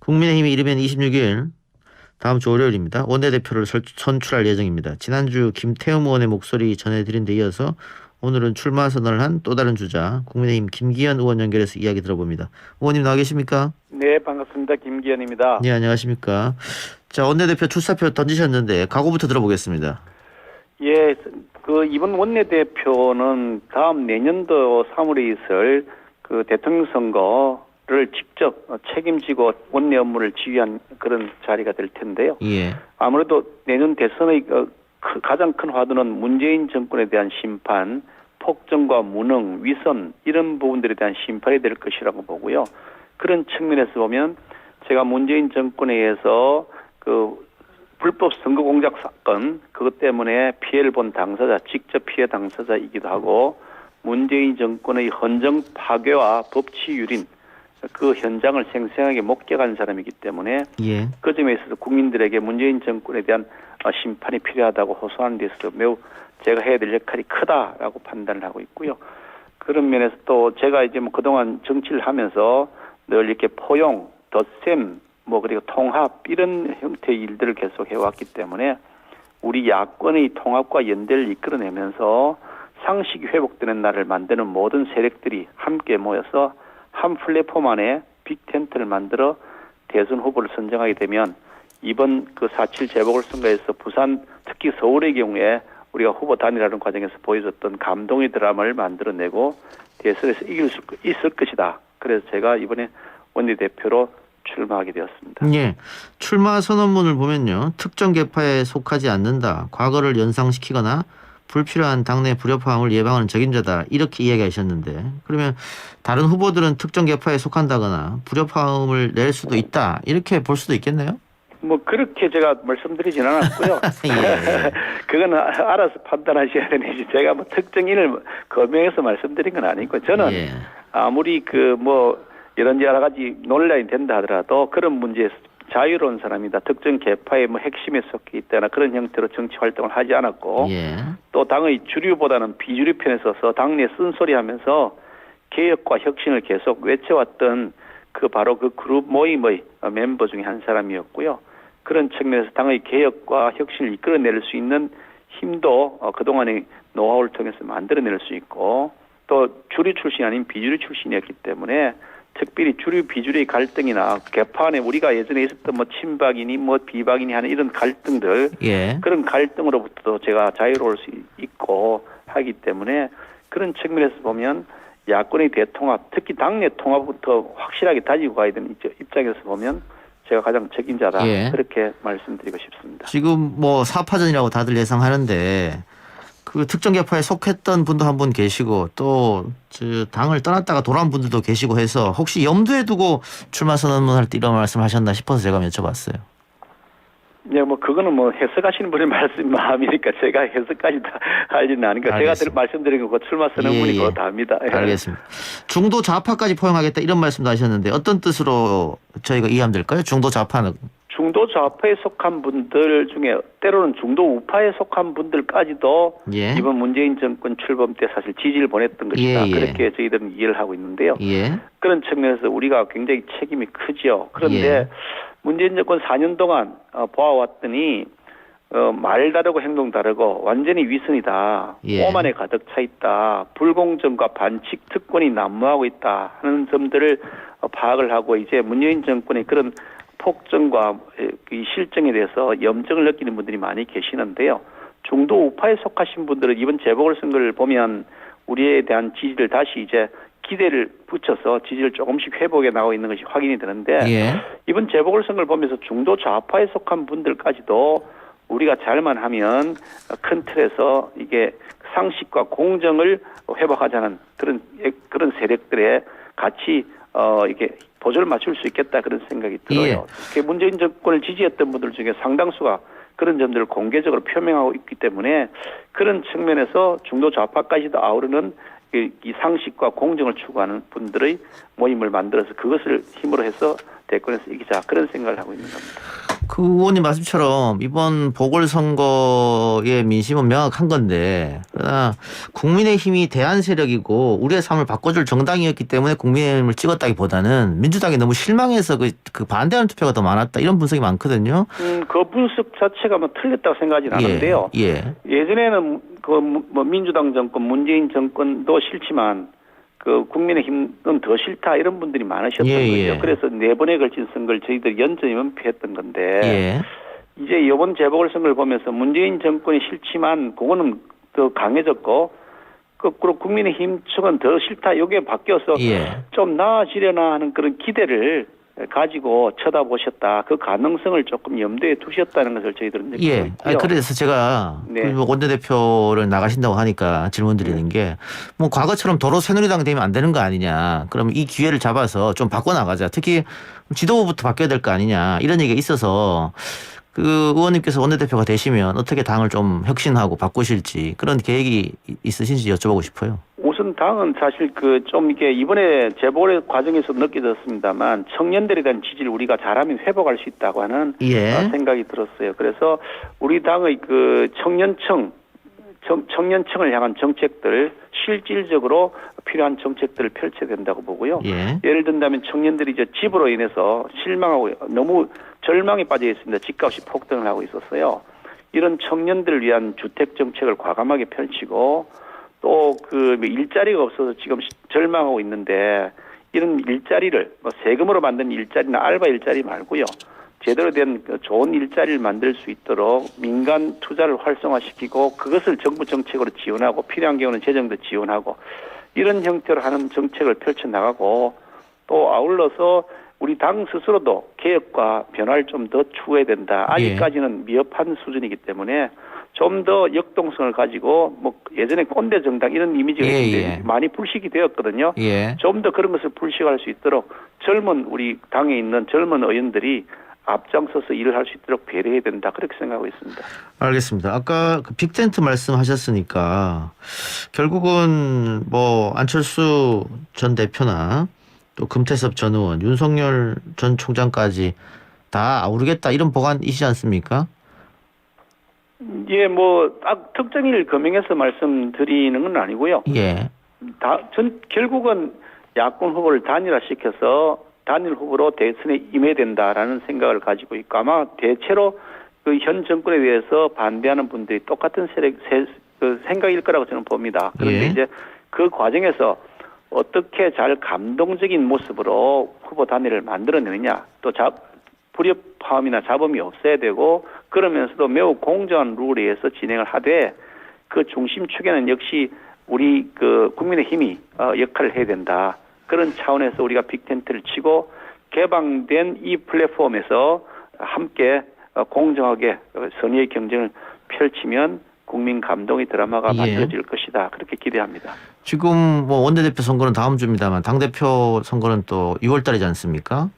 국민의힘이 이르면 26일 다음 주 월요일입니다. 원내대표를 선출할 예정입니다. 지난주 김태흠 의원의 목소리 전해드린 데 이어서 오늘은 출마 선언을 한 또 다른 주자 국민의힘 김기현 의원 연결해서 이야기 들어봅니다. 의원님 나와 계십니까? 네, 반갑습니다. 김기현입니다. 네, 안녕하십니까. 자, 원내대표 출사표 던지셨는데 각오부터 들어보겠습니다. 예, 이번 원내대표는 다음 내년도 3월에 있을 대통령 선거를 직접 책임지고 원내 업무를 지휘한 그런 자리가 될 텐데요. 예. 아무래도 내년 대선의 가장 큰 화두는 문재인 정권에 대한 심판, 폭정과 무능, 위선 이런 부분들에 대한 심판이 될 것이라고 보고요. 그런 측면에서 보면 제가 문재인 정권에 의해서 불법 선거 공작 사건 그것 때문에 피해를 본 당사자, 직접 피해 당사자이기도 하고 문재인 정권의 헌정 파괴와 법치 유린 그 현장을 생생하게 목격한 사람이기 때문에 예. 그 점에 있어서 국민들에게 문재인 정권에 대한 심판이 필요하다고 호소하는 데 있어서 매우 제가 해야 될 역할이 크다라고 판단을 하고 있고요. 그런 면에서 또 제가 이제 그동안 정치를 하면서 늘 이렇게 포용, 덧셈, 그리고 통합 이런 형태의 일들을 계속 해왔기 때문에 우리 야권의 통합과 연대를 이끌어내면서 상식이 회복되는 날을 만드는 모든 세력들이 함께 모여서 한 플랫폼 안에 빅텐트를 만들어 대선 후보를 선정하게 되면 이번 4.7 재보궐선거에서 부산 특히 서울의 경우에 우리가 후보 단일화하는 과정에서 보여줬던 감동의 드라마를 만들어내고 대선에서 이길 수 있을 것이다. 그래서 제가 이번에 원내대표로 출마하게 되었습니다. 예. 출마 선언문을 보면요. 특정 계파에 속하지 않는다. 과거를 연상시키거나 불필요한 당내 불협화음을 예방하는 적임자다. 이렇게 이야기하셨는데 그러면 다른 후보들은 특정 계파에 속한다거나 불협화음을 낼 수도 있다. 이렇게 볼 수도 있겠네요. 그렇게 제가 말씀드리진 않았고요. 예. 그건 알아서 판단하셔야 되는지 제가 특정인을 거명해서 말씀드린 건 아니고 저는 예. 아무리 이런 여러 가지 논란이 된다 하더라도 그런 문제에서 자유로운 사람이다. 특정 계파의 핵심에 속해 있다나 그런 형태로 정치 활동을 하지 않았고 예. 또 당의 주류보다는 비주류 편에 서서 당내 쓴소리하면서 개혁과 혁신을 계속 외쳐왔던 바로 그 그룹 모임의 멤버 중에 한 사람이었고요. 그런 측면에서 당의 개혁과 혁신을 이끌어낼 수 있는 힘도 그동안의 노하우를 통해서 만들어낼 수 있고 또 주류 출신이 아닌 비주류 출신이었기 때문에 특별히 주류 비주류의 갈등이나 개파 안에 우리가 예전에 있었던 친박이니 비박이니 하는 이런 갈등들 예. 그런 갈등으로부터 제가 자유로울 수 있고 하기 때문에 그런 측면에서 보면 야권의 대통합 특히 당내 통합부터 확실하게 다지고 가야 되는 입장에서 보면 제가 가장 책임자다. 예. 그렇게 말씀드리고 싶습니다. 지금 사파전이라고 다들 예상하는데 그 특정 계파에 속했던 분도 한 분 계시고 또 당을 떠났다가 돌아온 분들도 계시고 해서 혹시 염두에 두고 출마 선언문 할 때 이런 말씀하셨나 싶어서 제가 여쭤봤어요. 네, 그거는 해석하시는 분의 마음이니까 제가 해석까지 다 하지는 않으니까 제가 말씀드린 거 출마 선언문이 그거 다 합니다. 알겠습니다. 중도 좌파까지 포용하겠다 이런 말씀도 하셨는데 어떤 뜻으로 저희가 이해하면 될까요? 중도 좌파는? 중도 좌파에 속한 분들 중에 때로는 중도 우파에 속한 분들까지도 예. 이번 문재인 정권 출범 때 사실 지지를 보냈던 것이다. 예. 그렇게 저희들은 이해를 하고 있는데요. 예. 그런 측면에서 우리가 굉장히 책임이 크죠. 그런데 예. 문재인 정권 4년 동안 보아왔더니 말 다르고 행동 다르고 완전히 위선이다. 예. 오만에 가득 차 있다. 불공정과 반칙 특권이 난무하고 있다 하는 점들을 파악을 하고 이제 문재인 정권의 그런 폭정과 이 실정에 대해서 염증을 느끼는 분들이 많이 계시는데요. 중도 우파에 속하신 분들은 이번 재보궐선거를 보면 우리에 대한 지지를 다시 이제 기대를 붙여서 지지를 조금씩 회복해 나가고 있는 것이 확인이 되는데 예. 이번 재보궐선거를 보면서 중도 좌파에 속한 분들까지도 우리가 잘만 하면 큰 틀에서 이게 상식과 공정을 회복하자는 그런 세력들의 같이 이게 보조를 맞출 수 있겠다 그런 생각이 들어요. 예. 문재인 정권을 지지했던 분들 중에 상당수가 그런 점들을 공개적으로 표명하고 있기 때문에 그런 측면에서 중도 좌파까지도 아우르는 이 상식과 공정을 추구하는 분들의 모임을 만들어서 그것을 힘으로 해서 대권에서 이기자 그런 생각을 하고 있는 겁니다. 그 의원님 말씀처럼 이번 보궐선거의 민심은 명확한 건데, 그러나 국민의힘이 대안 세력이고 우리의 삶을 바꿔줄 정당이었기 때문에 국민의힘을 찍었다기보다는 민주당이 너무 실망해서 그 반대하는 투표가 더 많았다 이런 분석이 많거든요. 그 분석 자체가 뭐 틀렸다고 생각하진 않은데요. 예전에는 그 뭐 민주당 정권, 문재인 정권도 싫지만 그 국민의힘은 더 싫다 이런 분들이 많으셨던 거죠. 그래서 4번에 걸친 선거를 저희들이 연전히 은폐했던 건데 이제 이번 재보궐선거를 보면서 문재인 정권이 싫지만 그거는 더 강해졌고 거꾸로 국민의힘 측은 더 싫다 이게 바뀌어서 좀 나아지려나 하는 그런 기대를 가지고 쳐다보셨다. 그 가능성을 조금 염두에 두셨다는 것을 저희들은 느끼고 있고요. 그래서 제가 원내대표를 나가신다고 하니까 질문 드리는 게 뭐 과거처럼 도로 새누리당 되면 안 되는 거 아니냐. 그럼 이 기회를 잡아서 좀 바꿔나가자. 특히 지도부부터 바뀌어야 될 거 아니냐. 이런 얘기가 있어서 그 의원님께서 원내대표가 되시면 어떻게 당을 좀 혁신하고 바꾸실지 그런 계획이 있으신지 여쭤보고 싶어요. 우선 당은 사실 그 좀 이게 이번에 재보궐 과정에서 느껴졌습니다만 청년들에 대한 지지를 우리가 잘하면 회복할 수 있다고 하는 생각이 들었어요. 그래서 우리 당의 그 청년층을 향한 정책들 실질적으로 필요한 정책들을 펼쳐야 된다고 보고요. 예를 든다면 청년들이 이제 집으로 인해서 실망하고 너무 절망에 빠져 있습니다. 집값이 폭등을 하고 있었어요. 이런 청년들을 위한 주택 정책을 과감하게 펼치고 또 그 일자리가 없어서 지금 절망하고 있는데 이런 일자리를 뭐 세금으로 만든 일자리나 알바 일자리 말고요. 제대로 된 좋은 일자리를 만들 수 있도록 민간 투자를 활성화시키고 그것을 정부 정책으로 지원하고 필요한 경우는 재정도 지원하고 이런 형태로 하는 정책을 펼쳐나가고 또 아울러서 우리 당 스스로도 개혁과 변화를 좀 더 추구해야 된다. 아직까지는 미흡한 수준이기 때문에 좀 더 역동성을 가지고 뭐 예전에 꼰대 정당 이런 이미지가 많이 불식이 되었거든요. 좀 더 그런 것을 불식할 수 있도록 젊은 우리 당에 있는 젊은 의원들이 앞장서서 일을 할 수 있도록 배려해야 된다. 그렇게 생각하고 있습니다. 알겠습니다. 아까 그 빅텐트 말씀하셨으니까 결국은 뭐 안철수 전 대표나 또 금태섭 전 의원, 윤석열 전 총장까지 다 아우르겠다 이런 보관이시지 않습니까? 뭐 딱 특정인을 거명해서 말씀드리는 건 아니고요. 결국은 야권 후보를 단일화시켜서 단일 후보로 대선에 임해야 된다라는 생각을 가지고 있고 아마 대체로 그 현 정권에 대해서 반대하는 분들이 똑같은 그 생각일 거라고 저는 봅니다. 그런데 이제 그 과정에서 어떻게 잘 감동적인 모습으로 후보 단일을 만들어내느냐 또 불협화음이나 잡음이 없어야 되고 그러면서도 매우 공정한 룰에 의해서 진행을 하되 그 중심축에는 역시 우리 그 국민의힘이 역할을 해야 된다. 그런 차원에서 우리가 빅텐트를 치고 개방된 이 플랫폼에서 함께 공정하게 선의의 경쟁을 펼치면 국민 감동의 드라마가 만들어질 것이다. 그렇게 기대합니다. 지금 뭐 원내대표 선거는 다음 주입니다만 당대표 선거는 또 6월 달이지 않습니까?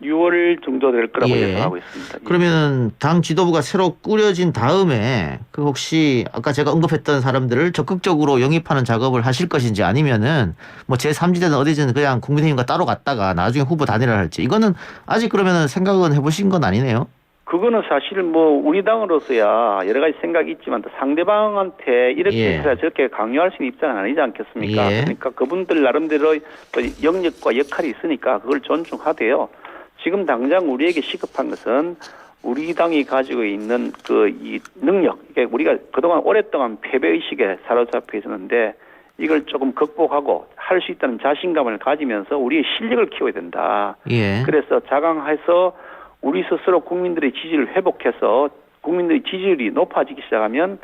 6월 정도 될 거라고 예상하고 있습니다. 그러면 당 지도부가 새로 꾸려진 다음에 그 혹시 아까 제가 언급했던 사람들을 적극적으로 영입하는 작업을 하실 것인지 아니면은 뭐 제3지대는 어디든 그냥 국민의힘과 따로 갔다가 나중에 후보 단일화를 할지 이거는 아직 그러면은 생각은 해보신 건 아니네요. 그거는 사실 뭐 우리 당으로서야 여러 가지 생각이 있지만 또 상대방한테 이렇게 해서 저렇게 강요할 수 있는 입장은 아니지 않겠습니까? 그러니까 그분들 나름대로 또 영역과 역할이 있으니까 그걸 존중하되요. 지금 당장 우리에게 시급한 것은 우리 당이 가지고 있는 그 이 능력, 이게 우리가 그동안 오랫동안 패배의식에 사로잡혀 있었는데 이걸 조금 극복하고 할 수 있다는 자신감을 가지면서 우리의 실력을 키워야 된다. 그래서 자강해서 우리 스스로 국민들의 지지를 회복해서 국민들의 지지율이 높아지기 시작하면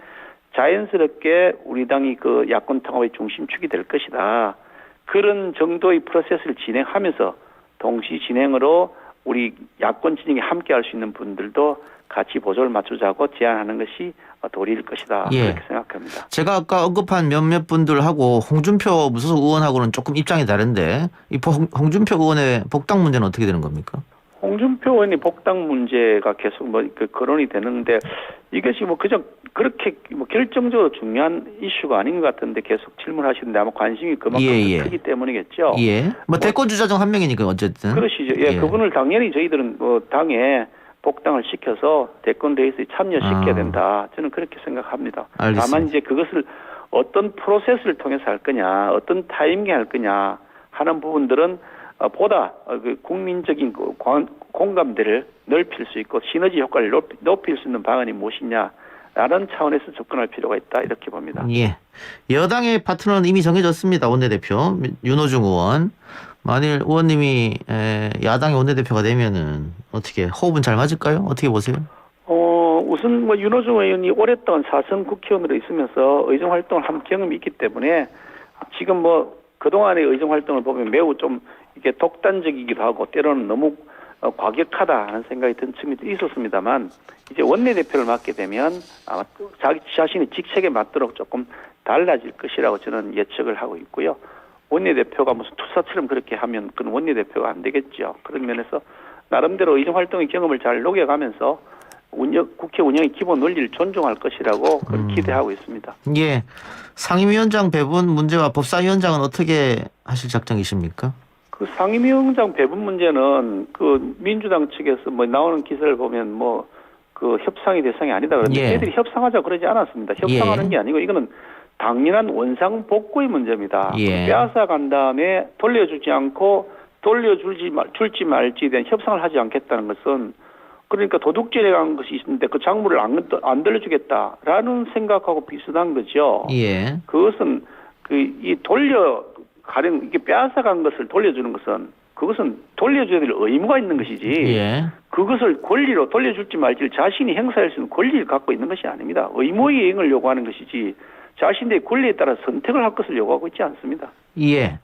자연스럽게 우리 당이 그 야권 통합의 중심축이 될 것이다. 그런 정도의 프로세스를 진행하면서 동시 진행으로 우리 야권 진영에 함께할 수 있는 분들도 같이 보조를 맞추자고 제안하는 것이 도리일 것이다. 그렇게 생각합니다. 제가 아까 언급한 몇몇 분들하고 홍준표 무소속 의원하고는 조금 입장이 다른데 이 홍준표 의원의 복당 문제는 어떻게 되는 겁니까? 홍준표 의원의 복당 문제가 계속 그 거론이 되는데 이것이 뭐 그저 그렇게 뭐 결정적으로 중요한 이슈가 아닌 것 같은데 계속 질문하시는데 아마 관심이 그만큼 크기 때문이겠죠. 뭐 대권 주자 중 한 명이니까 어쨌든. 그러시죠. 그분을 당연히 저희들은 당에 복당을 시켜서 대권 레이스에 참여시켜야 아. 된다. 저는 그렇게 생각합니다. 알겠습니다. 다만 이제 그것을 어떤 프로세스를 통해서 할 거냐, 어떤 타이밍에 할 거냐 하는 부분들은 보다 그 국민적인 공감대를 넓힐 수 있고 시너지 효과를 높일 수 있는 방안이 무엇이냐라는 차원에서 접근할 필요가 있다 이렇게 봅니다. 예. 여당의 파트너는 이미 정해졌습니다. 원내대표 윤호중 의원. 만일 의원님이 야당의 원내대표가 되면은 어떻게 호흡은 잘 맞을까요? 어떻게 보세요? 우선 뭐 윤호중 의원이 오랫동안 사선 국회의원으로 있으면서 의정 활동을 한 경험이 있기 때문에 지금 뭐 그동안의 의정 활동을 보면 매우 좀 이게 독단적이기도 하고 때로는 너무 과격하다는 생각이 든 측면이 있었습니다만 이제 원내대표를 맡게 되면 아마 자기 자신의 직책에 맞도록 조금 달라질 것이라고 저는 예측을 하고 있고요. 원내대표가 무슨 투사처럼 그렇게 하면 그건 원내대표가 안 되겠죠. 그런 면에서 나름대로 의정 활동의 경험을 잘 녹여가면서 국회 운영의 기본 논리를 존중할 것이라고 기대하고 있습니다. 예. 상임위원장 배분 문제와 법사위원장은 어떻게 하실 작정이십니까? 그 상임위원장 배분 문제는 그 민주당 측에서 뭐 나오는 기사를 보면 뭐 그 협상의 대상이 아니다 그런데 예. 저희들이 협상하자 그러지 않았습니다. 협상하는 게 아니고 이거는 당연한 원상 복구의 문제입니다. 예. 빼앗아 간 다음에 돌려주지 않고 줄지 말지에 대한 협상을 하지 않겠다는 것은 그러니까 도둑질에 간 것이 있는데 그 작물을 안 돌려주겠다라는 생각하고 비슷한 거죠. 예. 그것은 이게 빼앗아 간 것을 돌려주는 것은 그것은 돌려줘야 될 의무가 있는 것이지. 예. 그것을 권리로 돌려줄지 말지를 자신이 행사할 수 있는 권리를 갖고 있는 것이 아닙니다. 의무의 이행을 요구하는 것이지 자신의 권리에 따라 선택을 할 것을 요구하고 있지 않습니다. 예.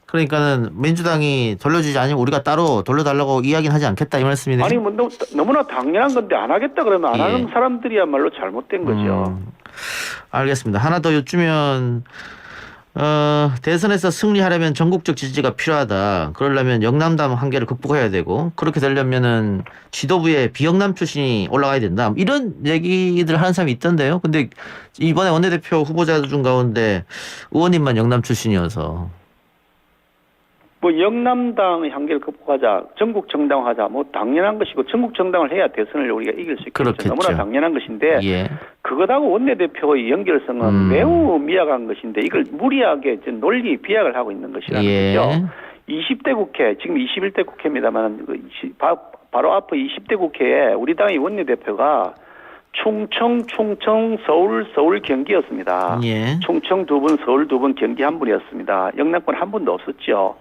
그러니까는 민주당이 돌려주지 않으면 우리가 따로 돌려달라고 이야기는 하지 않겠다 이 말씀이네요. 아니 뭐 너무나 당연한 건데 안 하겠다 그러면 안 예. 하는 사람들이야말로 잘못된 거죠. 알겠습니다. 하나 더 여쭈면 대선에서 승리하려면 전국적 지지가 필요하다. 그러려면 영남담 한계를 극복해야 되고 그렇게 되려면은 지도부에 비영남 출신이 올라가야 된다. 이런 얘기들 하는 사람이 있던데요. 근데 이번에 원내대표 후보자들 중 가운데 의원님만 영남 출신이어서 뭐 영남당의 한계를 극복하자, 전국 정당화하자, 뭐 당연한 것이고 전국 정당을 해야 대선을 우리가 이길 수 있겠죠. 그렇겠죠. 너무나 당연한 것인데 예. 그것하고 원내대표의 연결성은 매우 미약한 것인데 이걸 무리하게 논리 비약을 하고 있는 것이라는 예. 거죠. 20대 국회, 지금 21대 국회입니다만 바로 앞에 20대 국회에 우리 당의 원내대표가 충청, 서울, 경기였습니다. 예. 충청 2분, 서울 2분, 경기 1분이었습니다. 영남권 한 분도 없었죠.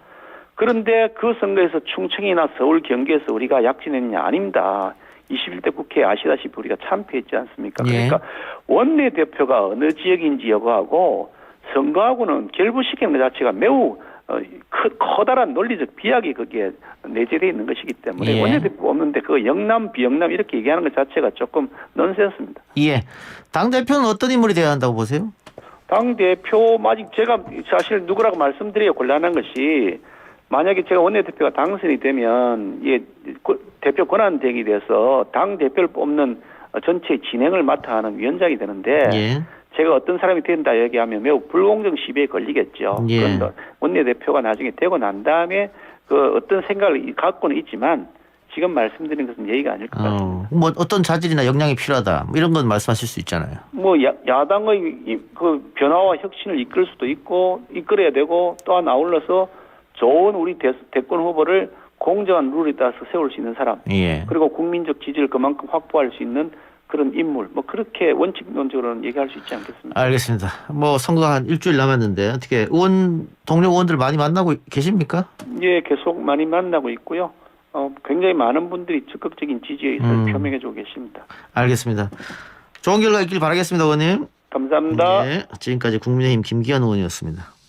그런데 그 선거에서 충청이나 서울, 경기에서 우리가 약진했냐? 아닙니다. 21대 국회에 아시다시피 우리가 참패했지 않습니까? 예. 그러니까 원내대표가 어느 지역인지 여부하고 선거하고는 결부시키는 것 자체가 매우 커다란 논리적 비약이 거기에 내재되어 있는 것이기 때문에 예. 원내대표가 없는데 그 영남, 비영남 이렇게 얘기하는 것 자체가 조금 넌센스입니다. 예. 당대표는 어떤 인물이 돼야 한다고 보세요? 당대표, 아직 제가 사실 누구라고 말씀드리기가 곤란한 것이 만약에 제가 원내대표가 당선이 되면 대표 권한대행이 돼서 당대표를 뽑는 전체 진행을 맡아 하는 위원장이 되는데 예. 제가 어떤 사람이 된다 얘기하면 매우 불공정 시비에 걸리겠죠. 예. 그런데 원내대표가 나중에 되고 난 다음에 그 어떤 생각을 갖고는 있지만 지금 말씀드린 것은 예의가 아닐 것 같습니다. 뭐 어떤 자질이나 역량이 필요하다. 뭐 이런 건 말씀하실 수 있잖아요. 뭐 야당의 그 변화와 혁신을 이끌 수도 있고 이끌어야 되고 또한 아울러서 좋은 우리 대권 후보를 공정한 룰에 따라서 세울 수 있는 사람. 예. 그리고 국민적 지지를 그만큼 확보할 수 있는 그런 인물. 뭐 그렇게 원칙론적으로는 얘기할 수 있지 않겠습니까? 알겠습니다. 뭐 선거가 한 일주일 남았는데 어떻게 동료 의원들 많이 만나고 계십니까? 예, 계속 많이 만나고 있고요. 굉장히 많은 분들이 적극적인 지지에 의사를 표명해주고 계십니다. 알겠습니다. 좋은 결과 있길 바라겠습니다, 의원님. 감사합니다. 네, 지금까지 국민의힘 김기현 의원이었습니다.